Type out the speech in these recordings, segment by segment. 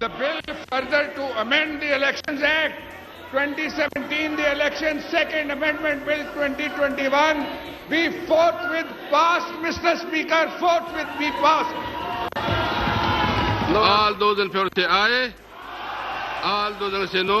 The bill further to amend the Elections Act 2017, the Elections Second Amendment Bill 2021, be forthwith passed, Mr. Speaker, forthwith be passed. All those in favor say aye. All those in say no.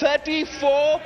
34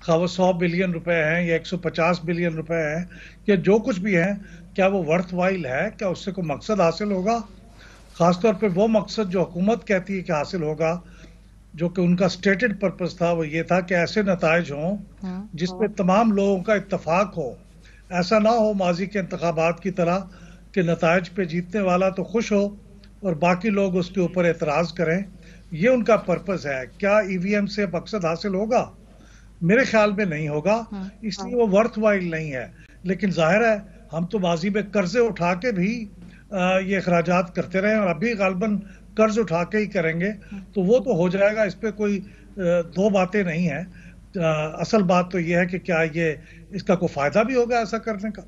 خواہ وہ 100 billion روپے ہیں یا 150 billion روپے ہیں یا جو کچھ بھی ہیں، کیا وہ ورتھ وائل ہے؟ کیا اس سے کوئی مقصد حاصل ہوگا؟ خاص طور پہ وہ مقصد جو حکومت کہتی ہے کہ حاصل ہوگا، جو کہ ان کا سٹیٹڈ پرپس تھا، وہ یہ تھا کہ ایسے نتائج ہوں جس پہ تمام لوگوں کا اتفاق ہو. ایسا نہ ہو ماضی کے انتخابات کی طرح کہ نتائج پہ جیتنے والا تو خوش ہو اور باقی لوگ اس کے اوپر اعتراض کریں. یہ ان کا پرپس ہے. کیا ای وی ایم سے مقصد حاصل ہوگا؟ میرے خیال میں نہیں ہوگا، اس لیے وہ ورتھ وائل نہیں ہے. لیکن ظاہر ہے ہم تو ماضی میں قرضے اٹھا کے بھی یہ اخراجات کرتے رہے اور ابھی غالباً قرض اٹھا کے ہی کریں گے، تو وہ تو ہو جائے گا. اس پہ کوئی دو باتیں نہیں ہیں. اصل بات تو یہ ہے کہ کیا یہ اس کا کوئی فائدہ بھی ہوگا ایسا کرنے کا.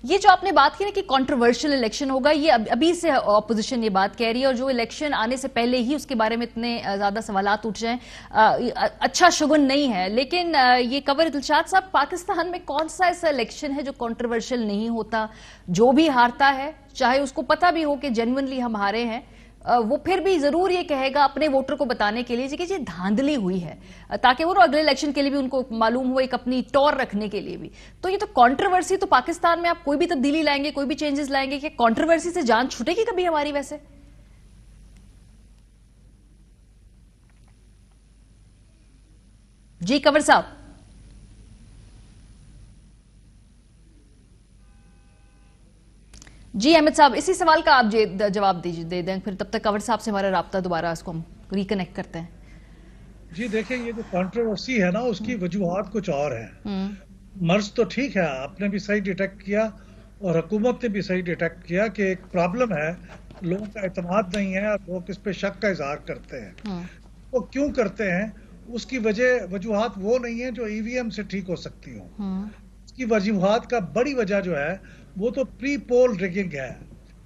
یہ جو آپ نے بات کی نا کہ کنٹروورشل الیکشن ہوگا، یہ ابھی سے اپوزیشن یہ بات کہہ رہی ہے، اور جو الیکشن آنے سے پہلے ہی اس کے بارے میں اتنے زیادہ سوالات اٹھ جائیں اچھا شگن نہیں ہے. لیکن یہ کور دلشاد صاحب، پاکستان میں کون سا ایسا الیکشن ہے جو کنٹروورشل نہیں ہوتا؟ جو بھی ہارتا ہے چاہے اس کو پتہ بھی ہو کہ جینوئنلی ہم ہارے ہیں، وہ پھر بھی ضرور یہ کہے گا اپنے ووٹر کو بتانے کے لیے کہ یہ دھاندلی ہوئی ہے، تاکہ وہ اگلے الیکشن کے لیے بھی ان کو معلوم ہو، ایک اپنی ٹور رکھنے کے لیے بھی. تو یہ تو کنٹروورسی، تو پاکستان میں آپ کوئی بھی تبدیلی لائیں گے، کوئی بھی چینجز لائیں گے، کہ کنٹروورسی سے جان چھوٹے گی کبھی ہماری؟ ویسے جی کنور صاحب. جی احمد صاحب، اسی سوال کا آپ جواب دے دیں، پھر تب تک کنور صاحب سے ہمارا رابطہ دوبارہ اس کو ہم ریکنیکٹ کرتے ہیں. جی دیکھیں، یہ جو کنٹروورسی ہے نا، اس کی وجوہات کچھ اور ہیں. مرض تو ٹھیک ہے، آپ نے بھی صحیح ڈیٹیکٹ کیا اور حکومت نے بھی صحیح ڈیٹیکٹ کیا کہ ایک پرابلم ہے، لوگوں کا اعتماد نہیں ہے اور لوگ اس پہ شک کا اظہار کرتے ہیں. وہ کیوں کرتے ہیں؟ اس کی وجوہات وہ نہیں ہیں جو ای وی ایم سے ٹھیک ہو سکتی ہوں. اس کی وجوہات کا بڑی وجہ جو ہے وہ تو پری پول ریگنگ ہے.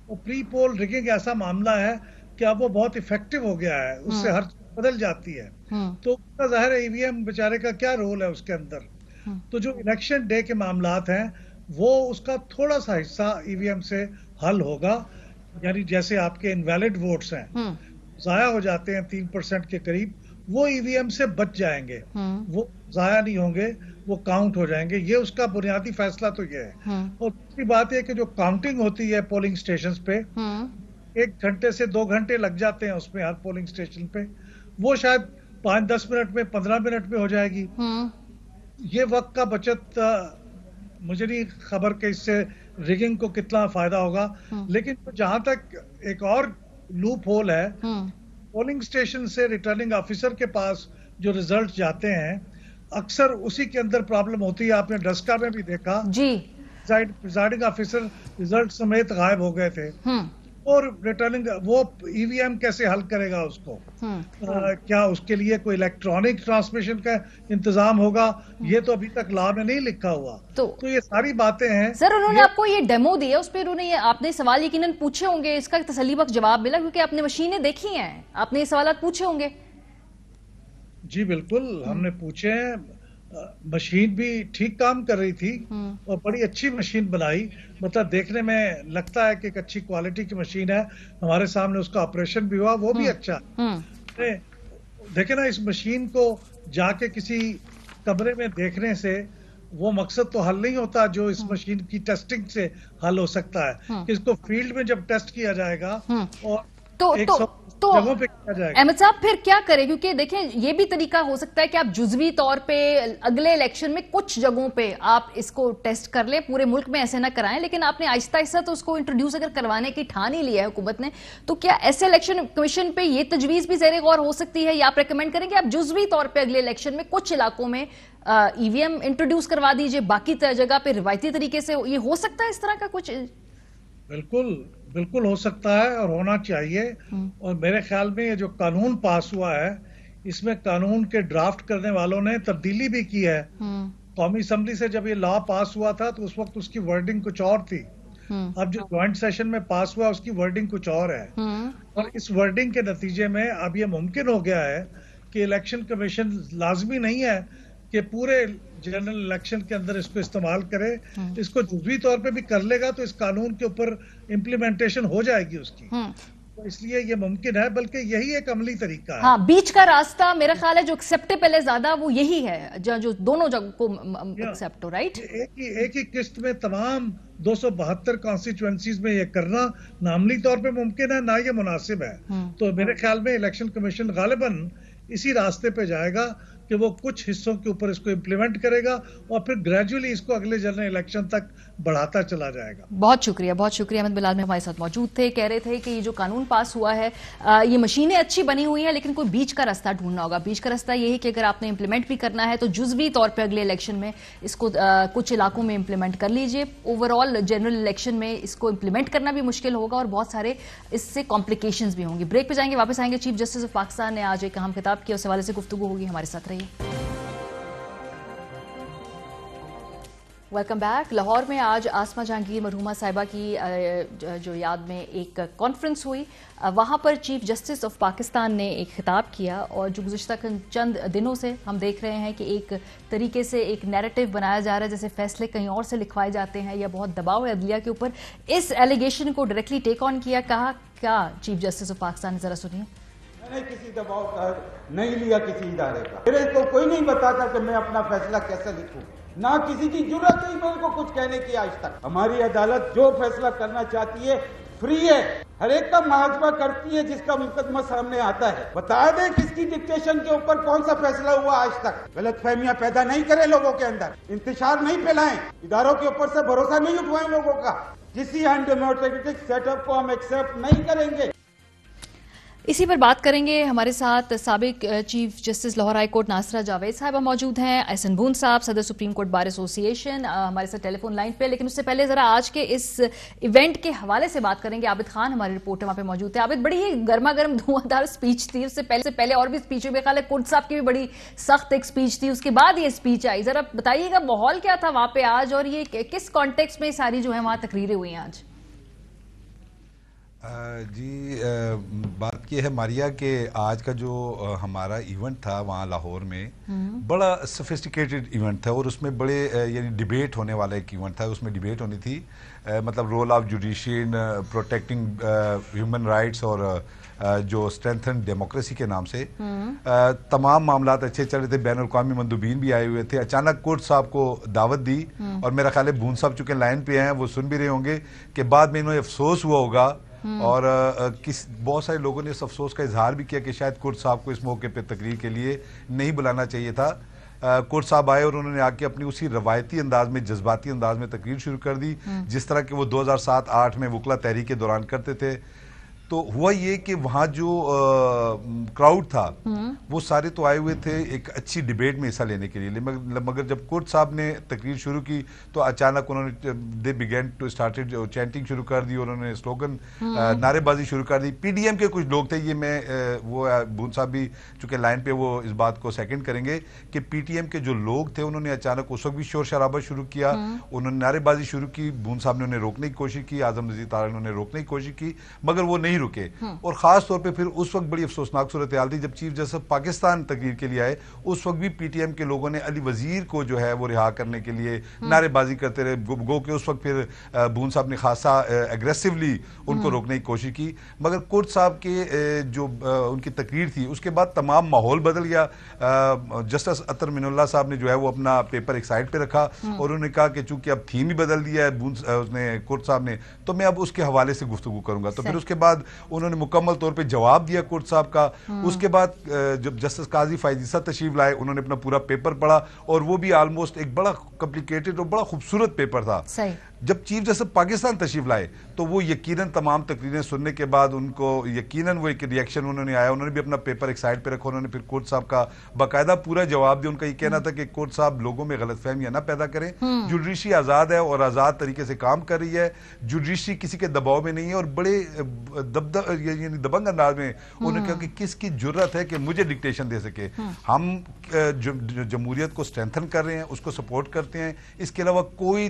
وہ پری پول ریگنگ ایسا معاملہ ہے کہ اب وہ بہت افیکٹو ہو گیا ہے، اس سے ہر چیز بدل جاتی ہے. تو اس کا ظاہر ای وی ایم بیچارے کا کیا رول ہے اس کے اندر. تو جو الیکشن ڈے کے معاملات ہیں وہ اس کا تھوڑا سا حصہ ای وی ایم سے حل ہوگا. یعنی جیسے آپ کے انویلڈ ووٹس ہیں، ضائع ہو جاتے ہیں 3% کے قریب، وہ ای وی ایم سے بچ جائیں گے، وہ ضائع نہیں ہوں گے، وہ کاؤنٹ ہو جائیں گے. یہ اس کا بنیادی فیصلہ تو یہ ہے. اور دوسری بات یہ کہ جو کاؤنٹنگ ہوتی ہے پولنگ سٹیشنز پہ، 1 گھنٹے سے 2 گھنٹے لگ جاتے ہیں اس میں ہر پولنگ سٹیشن پہ، وہ شاید 5-10 منٹ میں 15 منٹ میں ہو جائے گی. یہ وقت کا بچت، مجھے نہیں خبر کہ اس سے ریگنگ کو کتنا فائدہ ہوگا. لیکن جہاں تک ایک اور لوپ ہول ہے، پولنگ سٹیشن سے ریٹرننگ آفیسر کے پاس جو ریزلٹ جاتے ہیں، اکثر اسی کے اندر پرابلم ہوتی ہے. آپ نے ڈسکا میں بھی دیکھا، جی پریزائڈنگ آفیسر ریزلٹ سمیت غائب ہو گئے تھے. اور ریٹرننگ وہ ای وی ایم کیسے حل کرے گا اس کو؟ کیا اس کے لیے کوئی الیکٹرانک ٹرانسمیشن کا انتظام ہوگا؟ یہ تو ابھی تک لا میں نہیں لکھا ہوا. تو یہ ساری باتیں ہیں. سر انہوں نے آپ کو یہ ڈیمو دیا، اس پہ انہوں نے آپ نے سوال یقیناً پوچھے ہوں گے، اس کا تسلی بخش جواب ملا کیونکہ آپ نے مشینیں دیکھی ہیں، آپ نے یہ سوالات پوچھے ہوں گے. جی بالکل، ہم نے پوچھے ہیں. مشین بھی ٹھیک کام کر رہی تھی اور بڑی اچھی مشین بنائی، مطلب دیکھنے میں لگتا ہے کہ ایک اچھی کوالٹی کی مشین ہے. ہمارے سامنے اس کا آپریشن بھی ہوا، وہ بھی اچھا. دیکھیں نا، اس مشین کو جا کے کسی کمرے میں دیکھنے سے وہ مقصد تو حل نہیں ہوتا جو اس مشین کی ٹیسٹنگ سے حل ہو سکتا ہے. اس کو فیلڈ میں جب ٹیسٹ کیا جائے گا اور تو احمد صاحب پھر کیا کریں؟ کیونکہ دیکھیں یہ بھی طریقہ ہو سکتا ہے کہ آپ جزوی طور پہ اگلے الیکشن میں کچھ جگہوں پہ آپ اس کو ٹیسٹ کر لیں، پورے ملک میں ایسے نہ کرائیں. لیکن آپ نے آہستہ آہستہ تو اس کو انٹروڈیوس اگر کروانے کی ٹھان ہی لیا ہے حکومت نے، تو کیا ایسے الیکشن کمیشن پہ یہ تجویز بھی زیر غور ہو سکتی ہے، یا آپ ریکمینڈ کریں کہ آپ جزوی طور پہ اگلے الیکشن میں کچھ علاقوں میں ای وی ایم انٹروڈیوس کروا دیجئے، باقی جگہ پہ روایتی طریقے سے؟ یہ ہو سکتا ہے اس طرح کا کچھ؟ بالکل ہو سکتا ہے اور ہونا چاہیے. اور میرے خیال میں یہ جو قانون پاس ہوا ہے، اس میں قانون کے ڈرافٹ کرنے والوں نے تبدیلی بھی کی ہے. قومی اسمبلی سے جب یہ لا پاس ہوا تھا تو اس وقت اس کی ورڈنگ کچھ اور تھی. اب جو جوائنٹ سیشن میں پاس ہوا اس کی ورڈنگ کچھ اور ہے. اور اس ورڈنگ کے نتیجے میں اب یہ ممکن ہو گیا ہے کہ الیکشن کمیشن لازمی نہیں ہے کہ پورے جنرل الیکشن کے اندر اس کو استعمال کرے. اس کو جزوی طور پہ بھی کر لے گا تو اس قانون کے اوپر امپلیمنٹیشن ہو جائے گی اس کی. اس لیے یہ ممکن ہے، بلکہ یہی ایک عملی طریقہ ہے. ہاں، بیچ کا راستہ میرا خیال ہے جو ایکسیپٹیبل ہے زیادہ وہ یہی ہے جو دونوں جگہ کو ایکسیپٹ ہو. رائٹ، ایک ہی قسط میں تمام 272 کانسٹیچوئنسیز میں یہ کرنا نہ عملی طور پہ ممکن ہے، نہ یہ مناسب ہے. تو میرے خیال میں الیکشن کمیشن غالباً اسی راستے پہ جائے گا کہ وہ کچھ حصوں کے اوپر اس کو امپلیمنٹ کرے گا اور پھر گریجولی اس کو اگلے جنرل الیکشن تک بڑھاتا چلا جائے گا. بہت شکریہ، بہت شکریہ. احمد بلال میں ہمارے ساتھ موجود تھے، کہہ رہے تھے کہ یہ جو قانون پاس ہوا ہے یہ مشینیں اچھی بنی ہوئی ہیں لیکن کوئی بیچ کا راستہ ڈھونڈنا ہوگا. بیچ کا راستہ یہ ہے کہ اگر آپ نے امپلیمنٹ بھی کرنا ہے تو جزوی طور پہ اگلے الیکشن میں اس کو کچھ علاقوں میں امپلیمنٹ کر لیجئے. اوور آل جنرل الیکشن میں اس کو امپلیمنٹ کرنا بھی مشکل ہوگا اور بہت سارے اس سے کمپلیکیشنز بھی ہوں گی. بریک پہ جائیں گے، واپس آئیں گے. چیف جسٹس آف پاکستان نے آج ایک اہم خطاب کیا، اس حوالے سے گفتگو ہوگی. ہمارے ساتھ رہیے. Welcome back. لاہور میں آج آسما جہانگیر مرحومہ صاحبہ کی جو یاد میں ایک کانفرنس ہوئی. وہاں پر چیف جسٹس آف پاکستان نے ایک خطاب کیا اور جو گزشتہ چند دنوں سے ہم دیکھ رہے ہیں کہ ایک طریقے سے ایک نیریٹو بنایا جا رہا ہے جیسے فیصلے کہیں اور سے لکھوائے جاتے ہیں یا بہت دباؤ ہے عدلیہ کے اوپر. اس ایلیگیشن کو ڈائریکٹلی ٹیک آن کیا، کہا کیا چیف جسٹس آف پاکستان نے، ذرا سنیے. میں نے کسی دباؤ کا نہیں لیا کسی ادارے کا. میرے کو کوئی نہیں بتاتا کہ میں اپنا فیصلہ کیسے لکھوں، نہ کسی کی جرات نہیں میرے کو کچھ کہنے کی آج تک. ہماری عدالت جو فیصلہ کرنا چاہتی ہے فری ہے، ہر ایک کا محاکمہ کرتی ہے جس کا مقدمہ سامنے آتا ہے. بتا دیں کس کی ڈکٹیشن کے اوپر کون سا فیصلہ ہوا آج تک. غلط فہمیاں پیدا نہیں کریں لوگوں کے اندر، انتشار نہیں پھیلائیں، اداروں کے اوپر سے بھروسہ نہیں اٹھوائیں لوگوں کا. کسی انڈیموکریٹک سیٹ اپ کو ہم ایکسیپٹ نہیں کریں گے. اسی پر بات کریں گے. ہمارے ساتھ سابق chief justice Lahore high court Nasira Javed صاحبہ موجود ہیں، احسن بون صاحب صدر سپریم کورٹ بار ایسوسی ایشن ہمارے ساتھ ٹیلی فون لائن پہ. لیکن اس سے پہلے ذرا آج کے اس ایونٹ کے حوالے سے بات کریں گے. عابد خان ہمارے رپورٹر وہاں پہ موجود تھے. عابد، بڑی ہی گرما گرم دھواں دھار اسپیچ تھی. اس سے پہلے اور بھی اسپیچ ہوئی، میرے خیال ہے کورٹ صاحب کی بھی بڑی سخت ایک اسپیچ تھی، اس کے بعد یہ اسپیچ آئی. ذرا بتائیے گا ماحول کیا تھا وہاں پہ آج اور یہ کس کانٹیکس میں ساری جو ہے وہاں تقریریں ہوئی ہیں آج؟ جی بات یہ ہے ماریا کہ آج کا جو ہمارا ایونٹ تھا وہاں لاہور میں بڑا سفسٹیکیٹڈ ایونٹ تھا اور اس میں بڑے یعنی ڈیبیٹ ہونے والا ایک ایونٹ تھا. اس میں ڈیبیٹ ہونی تھی مطلب role of judiciary in protecting human rights اور جو اسٹرینتھن ڈیموکریسی کے نام سے تمام معاملات اچھے چل رہے تھے. بین الاقوامی مندوبین بھی آئے ہوئے تھے. اچانک کورٹ صاحب کو دعوت دی اور میرا خیال ہے بون صاحب چونکہ لائن پہ ہیں وہ سن بھی رہے ہوں گے کہ بعد میں انہیں افسوس ہوا ہوگا اور بہت سارے لوگوں نے اس افسوس کا اظہار بھی کیا کہ شاید کورٹ صاحب کو اس موقع پہ تقریر کے لیے نہیں بلانا چاہیے تھا. کورٹ صاحب آئے اور انہوں نے آ کے اپنی اسی روایتی انداز میں جذباتی انداز میں تقریر شروع کر دی جس طرح کہ وہ 2007-8 میں وکلا تحریک کے دوران کرتے تھے. تو ہوا یہ کہ وہاں جو کراؤڈ تھا وہ سارے تو آئے ہوئے تھے ایک اچھی ڈیبیٹ میں حصہ لینے کے لیے، مگر جب کورٹ صاحب نے تقریر شروع کی تو اچانک انہوں نے they begin to started chanting شروع کر دی اور انہوں نے سلوگن نعرے بازی شروع کر دی. پی ڈی ایم کے کچھ لوگ تھے، یہ میں وہ بون صاحب بھی چونکہ لائن پہ وہ اس بات کو سیکنڈ کریں گے کہ پی ٹی ایم کے جو لوگ تھے انہوں نے اچانک اس وقت بھی شور شرابہ شروع کیا، انہوں نے نعرے بازی شروع کی. بون صاحب نے انہیں روکنے کی کوشش کی، اعظم نذیر طارق نے انہیں روکنے کی کوشش کی مگر وہ نہیں رکے. اور خاص طور پہ پھر اس وقت بڑی افسوسناک صورتحال تھی جب چیف جسٹس پاکستان تقریر کے لیے آئے. اس وقت بھی پی ٹی ایم کے لوگوں نے علی وزیر کو جو ہے وہ رہا کرنے کے لیے نعرے بازی کرتے رہے. گو کہ اس وقت پھر بون صاحب نے خاصا ایگریسولی ان کو روکنے کی کوشش کی مگر کورٹ صاحب کے جو ان کی تقریر تھی اس کے بعد تمام ماحول بدل گیا. جسٹس اطہر من اللہ صاحب نے جو ہے وہ اپنا پیپر ایک سائڈ پہ رکھا اور انہوں نے کہا کہ چونکہ اب تھیم ہی بدل دیا ہے اس نے کورٹ صاحب نے تو میں اب اس کے حوالے سے گفتگو کروں گا. تو پھر اس کے بعد انہوں نے مکمل طور پہ جواب دیا کورٹ صاحب کا. اس کے بعد جب جسٹس قاضی فائز عیسیٰ تشریف لائے انہوں نے اپنا پورا پیپر پڑھا اور وہ بھی آلموسٹ ایک بڑا کمپلیکیٹڈ اور بڑا خوبصورت پیپر تھا. جب چیف جسٹس پاکستان تشریف لائے تو وہ یقیناً تمام تقریریں سننے کے بعد ان کو یقیناً وہ ایک ریئیکشن انہوں نے آیا. انہوں نے بھی اپنا پیپر ایک سائڈ پہ رکھا. انہوں نے پھر کورٹ صاحب کا باقاعدہ پورا جواب دیا. ان کا یہ کہنا تھا کہ کورٹ صاحب لوگوں میں غلط فہمیاں نہ پیدا کریں. جوڈیشری آزاد ہے اور آزاد طریقے سے کام کر رہی ہے. جوڈیشری کسی کے دباؤ میں نہیں ہے. اور بڑے یعنی دبنگ انداز میں انہوں نے کہا کہ کس کی جرت ہے کہ مجھے ڈکٹیشن دے سکے. ہم جمہوریت کو اسٹرینتھن کر رہے ہیں، اس کو سپورٹ کرتے ہیں. اس کے علاوہ کوئی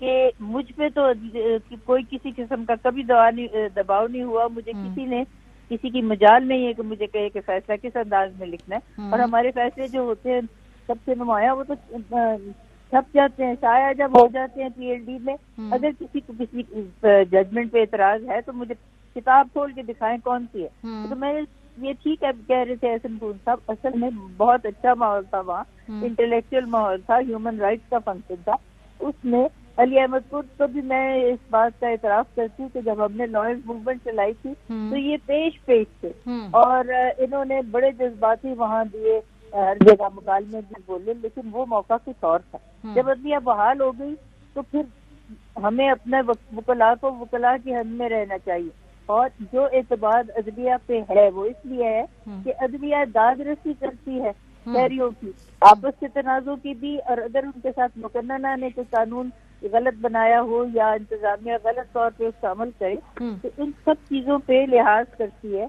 کہ مجھ پہ تو کوئی کسی قسم کا کبھی دباؤ نہیں ہوا. مجھے کسی نے کسی کی مجال نہیں ہے کہ مجھے کہے کہ فیصلہ کس انداز میں لکھنا ہے. اور ہمارے فیصلے جو ہوتے ہیں سب سے نمایاں وہ تو چھپ جاتے ہیں. شائع جب ہو جاتے ہیں PhD میں, اگر کسی کو کسی ججمنٹ پہ اعتراض ہے تو مجھے کتاب کھول کے دکھائیں کون سی ہے. تو میں یہ ٹھیک ہے کہہ رہے تھے احسن پور صاحب, اصل میں بہت اچھا ماحول تھا وہاں, انٹلیکچوئل ماحول تھا, ہیومن رائٹس کا فنکشن تھا. اس میں علی احمد قرد کو بھی میں اس بات کا اعتراف کرتی ہوں کہ جب ہم نے لارنس موومنٹ چلائی تھی تو یہ پیش تھے اور انہوں نے بڑے جذباتی وہاں دیے, ہر جگہ مکالمے بھی بولے, لیکن وہ موقع کچھ اور تھا. جب عدلیہ بحال ہو گئی تو پھر ہمیں اپنے وکلاء کو وکلاء کی حد میں رہنا چاہیے. اور جو اعتماد عدلیہ پہ ہے وہ اس لیے ہے کہ عدلیہ داد رسی کرتی ہے شہریوں کی, آپس کے تنازع کی بھی, اور اگر ان کے ساتھ مقننہ نے کوئی قانون غلط بنایا ہو یا انتظامیہ غلط طور پہ اس کا عمل کرے تو ان سب چیزوں پہ لحاظ کرتی ہے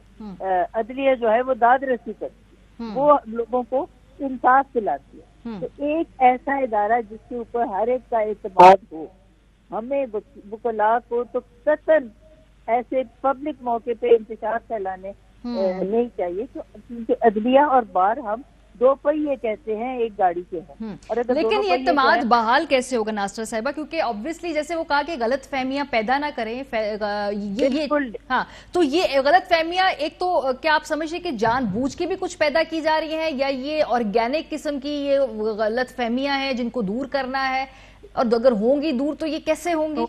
عدلیہ. جو ہے وہ داد رسی کرتی ہے, وہ لوگوں کو انصاف دلاتی ہے. تو ایک ایسا ادارہ جس کے اوپر ہر ایک کا اعتماد ہو, ہمیں وکلاء کو تو قطعاً ایسے پبلک موقع پہ انتشار پھیلانے نہیں چاہیے, کیونکہ عدلیہ اور بار ہم دو پہیے کہتے ہیں ایک گاڑی کے ہیں. لیکن یہ اعتماد بحال کیسے ہوگا ناصرہ صاحبہ, کیونکہ obviously جیسے وہ کہا کہ غلط فہمیاں پیدا نہ کریں, ہاں تو یہ غلط فہمیاں ایک تو کیا آپ سمجھیں کہ جان بوجھ کے بھی کچھ پیدا کی جا رہی ہیں, یا یہ آرگینک قسم کی یہ غلط فہمیاں ہیں جن کو دور کرنا ہے, اور اگر ہوں گی دور تو یہ کیسے ہوں گی؟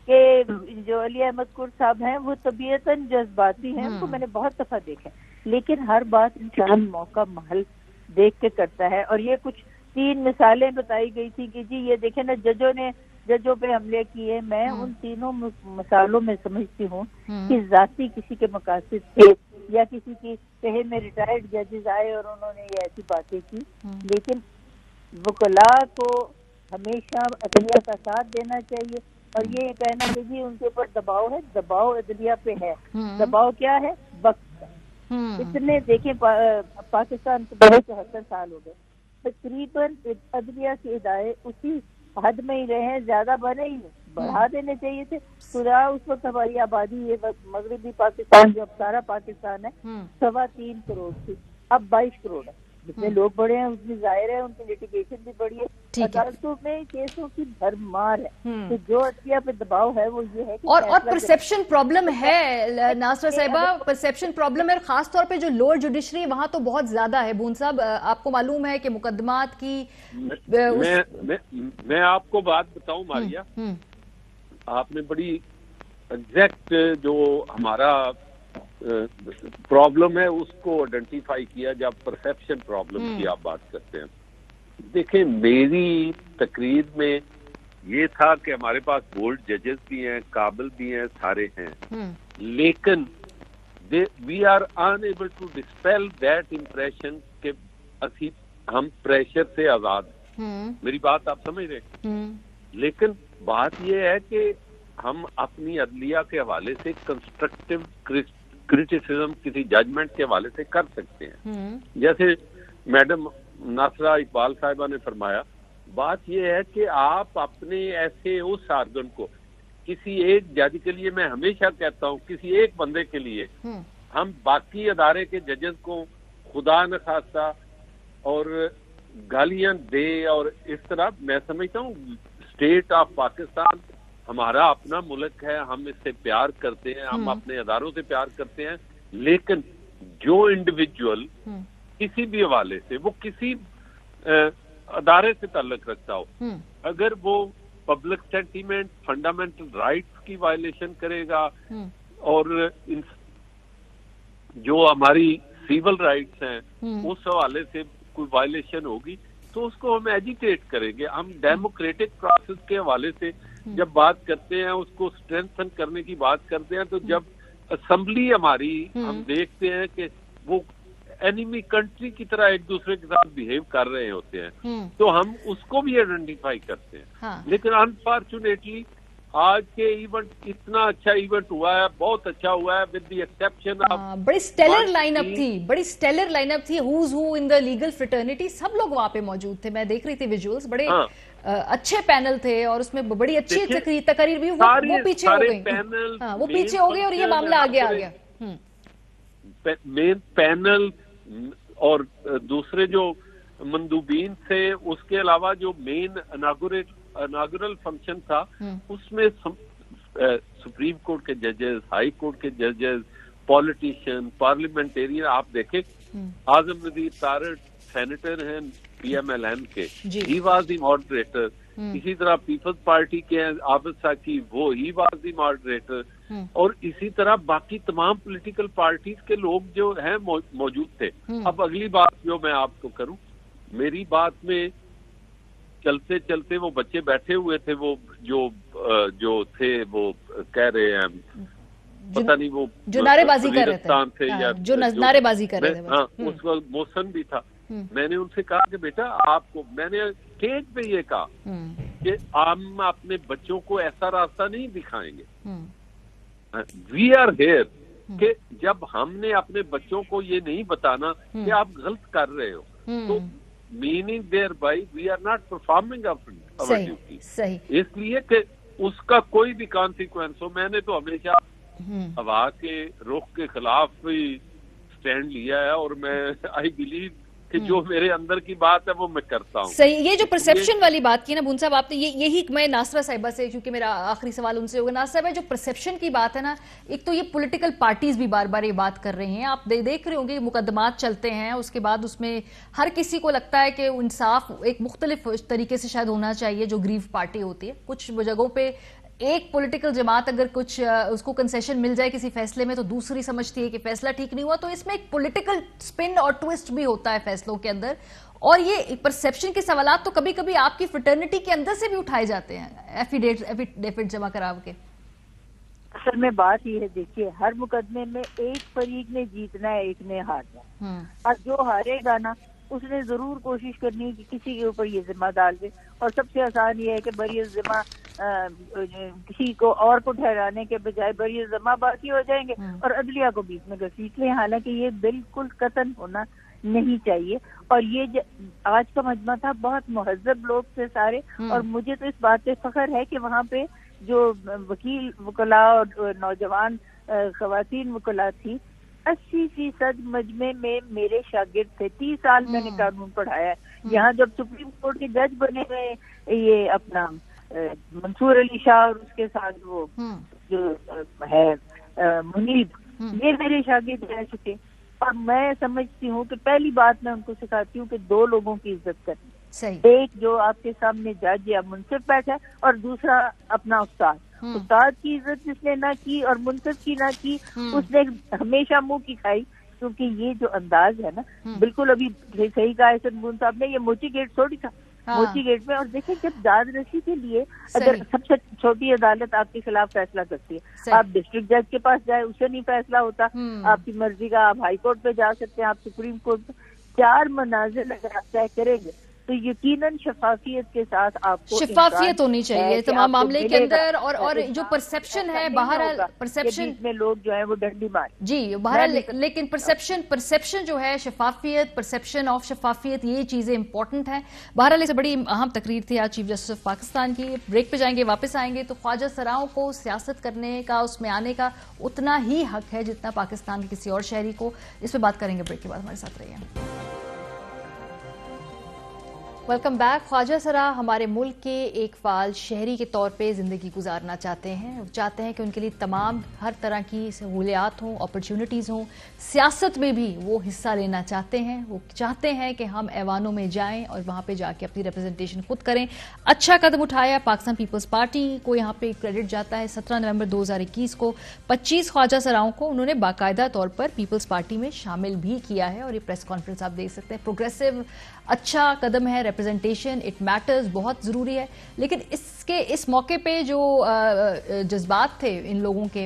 کہ جو علی احمد قرد صاحب ہیں وہ طبیعتاً جذباتی ہیں, ان کو میں نے بہت دفعہ دیکھا, لیکن ہر بات انسان موقع محل دیکھ کے کرتا ہے. اور یہ کچھ 3 مثالیں بتائی گئی تھی کہ جی یہ دیکھیں نا ججوں پہ حملے کیے. میں ان تینوں مثالوں میں سمجھتی ہوں کہ ذاتی کسی کے مقاصد تھے, یا کسی کی کہے میں ریٹائرڈ ججز آئے اور انہوں نے یہ ایسی باتیں کی. لیکن وکلاء کو ہمیشہ عدلیہ کا ساتھ دینا چاہیے, اور یہ کہنا کہ جی ان کے اوپر دباؤ ہے, دباؤ عدلیہ پہ ہے. دباؤ کیا ہے؟ وقت کا. اتنے دیکھیں پاکستان کو 74 سال ہو گئے, تقریباً عدلیہ کے ادارے اسی حد میں ہی رہے ہیں, زیادہ بڑھے ہی بڑھا دینے چاہیے تھے. خدا اس وقت ہماری آبادی یہ مغربی پاکستان جو اب سارا پاکستان ہے 3.25 کروڑ تھی, اب 22 کروڑ ہے. جتنے لوگ بڑے ہیں اتنی ظاہر ہے ان کی لیٹیگیشن بھی بڑی ہے, عدالتوں میں کیسوں کی بھرمار ہے. تو جو عدلیہ پہ دباؤ ہے وہ یہ ہے کہ اور پرسیپشن پرابلم ہے ناصرہ صاحبہ, پرسیپشن پرابلم ہے, خاص طور پہ جو لوور جوڈیشری وہاں تو بہت زیادہ ہے. بون صاحب آپ کو معلوم ہے کہ مقدمات کی میں آپ کو بات بتاؤں ماریا, آپ نے بڑی ایگزیکٹ جو ہمارا پرابلم ہے اس کو آئیڈینٹیفائی کیا جب پرسیپشن پرابلم کی آپ بات کرتے ہیں. دیکھیں میری تقریر میں یہ تھا کہ ہمارے پاس بولڈ ججز بھی ہیں, قابل بھی ہیں, سارے ہیں, لیکن we are unable to dispel that impression کہ ہم پریشر سے آزاد ہیں. میری بات آپ سمجھ رہے ہیں, لیکن بات یہ ہے کہ ہم اپنی عدلیہ کے حوالے سے کنسٹرکٹیو کرٹیسزم کسی ججمنٹ کے حوالے سے کر سکتے ہیں. جیسے میڈم ناصرہ اقبال صاحبہ نے فرمایا, بات یہ ہے کہ آپ اپنے ایسے اس آرگن کو کسی ایک جج کے لیے, میں ہمیشہ کہتا ہوں کسی ایک بندے کے لیے ہم باقی ادارے کے ججز کو خدا نخواستہ اور گالیاں دے, اور اس طرح میں سمجھتا ہوں اسٹیٹ آف پاکستان ہمارا اپنا ملک ہے, ہم اس سے پیار کرتے ہیں, ہم اپنے اداروں سے پیار کرتے ہیں, لیکن جو انڈیویجول کسی بھی حوالے سے وہ کسی ادارے سے تعلق رکھتا ہو, اگر وہ پبلک سینٹیمنٹ فنڈامنٹل رائٹس کی وائلیشن کرے گا اور جو ہماری سیول رائٹس ہیں اس حوالے سے کوئی وائلیشن ہوگی تو اس کو ہم ایجیٹیٹ کریں گے. ہم ڈیموکریٹک پروسیس کے حوالے سے جب بات کرتے ہیں, اس کو اسٹرینتھن کرنے کی بات کرتے ہیں, تو جب اسمبلی ہماری ہم دیکھتے ہیں کہ وہ اینیمی کنٹری کی طرح ایک دوسرے کے ساتھ بہیو کر رہے ہوتے ہیں, تو ہم اس کو بھی آئیڈینٹیفائی کرتے ہیں. لیکن انفارچونیٹلی آج کے ایونٹ اتنا اچھا ایونٹ ہوا ہے, بہت اچھا ہوا ہے, ود دی ایکسیپشن آف بڑی اسٹیلر لائن اپ تھی, بڑی اسٹیلر لائن اپ تھی, who's who in the legal fraternity, سب لوگ وہاں پہ موجود تھے, میں دیکھ رہی تھی ویژولز, بڑے اچھے پینل تھے اور اس میں بڑی اچھی تقریر بھی, وہ پیچھے ہو گئی, وہ پیچھے ہو گئی اور یہ معاملہ آگے آ گیا. مین پینل اور دوسرے جو مندوبین تھے, اس کے علاوہ جو مین اناگورل فنکشن تھا, اس میں سپریم کورٹ کے ججز, ہائی کورٹ کے ججز, پولیٹیشین, پارلیمنٹیرین, آپ دیکھیں اعظم ندیر تارڑ سینیٹر ہیں PMLN کے, ہی واز دی ماڈریٹر. اسی طرح پیپلز پارٹی کے ہیں عابد ساکی, وہ ہی واز دی ماڈریٹر. اور اسی طرح باقی تمام پولیٹیکل پارٹیز کے لوگ جو ہیں موجود تھے. اب اگلی بات جو میں آپ کو کروں, میری بات میں چلتے چلتے وہ بچے بیٹھے ہوئے تھے, وہ جو تھے وہ کہہ رہے ہیں, پتہ نہیں وہ جو نعرے بازی کر رہے تھے یا جو نعرے بازی کر رہے تھے, ہاں اس وقت محسن بھی تھا. میں نے ان سے کہا کہ بیٹا آپ کو, میں نے اسٹیج پہ یہ کہا کہ ہم اپنے بچوں کو ایسا راستہ نہیں دکھائیں گے. وی آر ہیئر کہ جب ہم نے اپنے بچوں کو یہ نہیں بتانا کہ آپ غلط کر رہے ہو, تو meaning thereby we are not performing our duty. اس لیے کہ اس کا کوئی بھی کانسیکوینس ہو, میں نے تو ہمیشہ ہوا کے رخ کے خلاف ہی سٹینڈ لیا ہے, اور میں آئی بلیو کہ جو میرے اندر کی بات ہے وہ میں کرتا ہوں. صحیح. یہ جو پرسیپشن والی بات کی نا بون صاحب آپ نے, یہی میں ناصرہ صاحبہ سے, کیونکہ میرا آخری سوال ان سے ہوگا. ناصرہ صاحبہ, جو پرسیپشن کی بات ہے نا, ایک تو یہ پولیٹیکل پارٹیز بھی بار بار یہ بات کر رہے ہیں, آپ دیکھ رہے ہوں گے مقدمات چلتے ہیں, اس کے بعد اس میں ہر کسی کو لگتا ہے کہ انصاف ایک مختلف طریقے سے شاید ہونا چاہیے جو گریو پارٹی ہوتی ہے. کچھ جگہوں پہ ایک پولیٹیکل جماعت اگر کچھ اس کو کنسیشن مل جائے کسی فیصلے میں تو دوسری سمجھتی ہے کہ فیصلہ ٹھیک نہیں ہوا, تو اس میں ایک پولیٹیکل سپن اور ٹوسٹ بھی ہوتا ہے فیصلوں کے اندر. اور یہ پرسیپشن کے سوالات تو کبھی کبھی آپ کی فریٹرنیٹی کے اندر سے بھی اٹھائے جاتے ہیں ایفیڈیوٹ جمع کرا کے. اصل میں بات یہ ہے, دیکھیے ہر مقدمے میں ایک فریق نے جیتنا ہے, ایک نے ہارنا ہے, اور جو ہارے گا نا اس نے ضرور کوشش کرنی ہے کہ کسی کے اوپر یہ ذمہ ڈال دے. اور سب سے آسان یہ ہے کہ بری ذمہ کسی کو اور کو ٹھہرانے کے بجائے بری ذمہ باقی ہو جائیں گے اور عدلیہ کو بیچ میں گھسیٹ لیں. حالانکہ یہ بالکل قطعاً ہونا نہیں چاہیے. اور یہ آج کا مجمع تھا, بہت مہذب لوگ تھے سارے, اور مجھے تو اس بات پہ فخر ہے کہ وہاں پہ جو وکیل وکلاء اور نوجوان خواتین وکلاء تھی, 80% مجمع میں میرے شاگرد تھے. 30 سال میں نے قانون پڑھایا ہے. یہاں جب سپریم کورٹ کے جج بنے ہوئے یہ اپنا منصور علی شاہ اور اس کے ساتھ وہ جو ہے منیب, یہ میرے شاگرد رہ چکے. اور میں سمجھتی ہوں کہ پہلی بات میں ان کو سکھاتی ہوں کہ 2 لوگوں کی عزت کرنی. ایک جو آپ کے سامنے جج یا منصف بیٹھا ہے, اور دوسرا اپنا استاد. استاد کی عزت جس نے نہ کی اور منصف کی نہ کی, اس نے ہمیشہ منہ کی کھائی. کیونکہ یہ جو انداز ہے نا, بالکل ابھی صحیح کہا حسن بون صاحب نے, یہ موچی گیٹ تھوڑی تھا. موچی گیٹ میں, اور دیکھیں جب داد رسی کے لیے اگر سب سے چھوٹی عدالت آپ کے خلاف فیصلہ کرتی ہے, آپ ڈسٹرکٹ جج کے پاس جائے, اسے نہیں فیصلہ ہوتا, آپ کی مرضی کا آپ ہائی کورٹ پہ جا سکتے ہیں, آپ سپریم کورٹ پہ. 4 منازل اگر آپ طے کریں گے تو یقیناً شفافیت کے ساتھ آپ کو شفافیت ہونی چاہیے تمام معاملے کے اندر. اور جو پرسیپشن ہے بہرحال پرسیپشن میں لوگ جو ہیں وہ ڈنڈی مار, جی بہرحال, لیکن پرسیپشن جو ہے شفافیت, پرسیپشن آف شفافیت, یہ چیزیں امپورٹنٹ ہیں. بہرحال اس بڑی اہم تقریر تھی آج چیف جسٹس آف پاکستان کی. بریک پہ جائیں گے, واپس آئیں گے تو خواجہ سراؤں کو سیاست کرنے کا, اس میں آنے کا اتنا ہی حق ہے جتنا پاکستان کے کسی اور شہری کو. اس پہ بات کریں گے بریک کے بعد. ہمارے ساتھ رہیے. Welcome back. خواجہ سرا ہمارے ملک کے ایک فعال شہری کے طور پہ زندگی گزارنا چاہتے ہیں. وہ چاہتے ہیں کہ ان کے لیے تمام ہر طرح کی سہولیات ہوں, اپرچونٹیز ہوں. سیاست میں بھی وہ حصہ لینا چاہتے ہیں. وہ چاہتے ہیں کہ ہم ایوانوں میں جائیں اور وہاں پہ جا کے اپنی ریپرزنٹیشن خود کریں. اچھا قدم اٹھایا پاکستان پیپلز پارٹی کو, یہاں پہ کریڈٹ جاتا ہے. 17 نومبر 2021 کو 25 خواجہ سراؤں کو انہوں نے باقاعدہ طور پر پیپلز پارٹی میں شامل بھی کیا ہے. اور یہ پریس کانفرنس آپ دیکھ سکتے ہیں. پروگریسو اچھا قدم ہے. ریپرزنٹیشن اٹ میٹرز, بہت ضروری ہے. لیکن اس موقع پہ جو جذبات تھے ان لوگوں کے,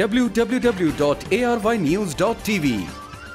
www.arYnews.tv।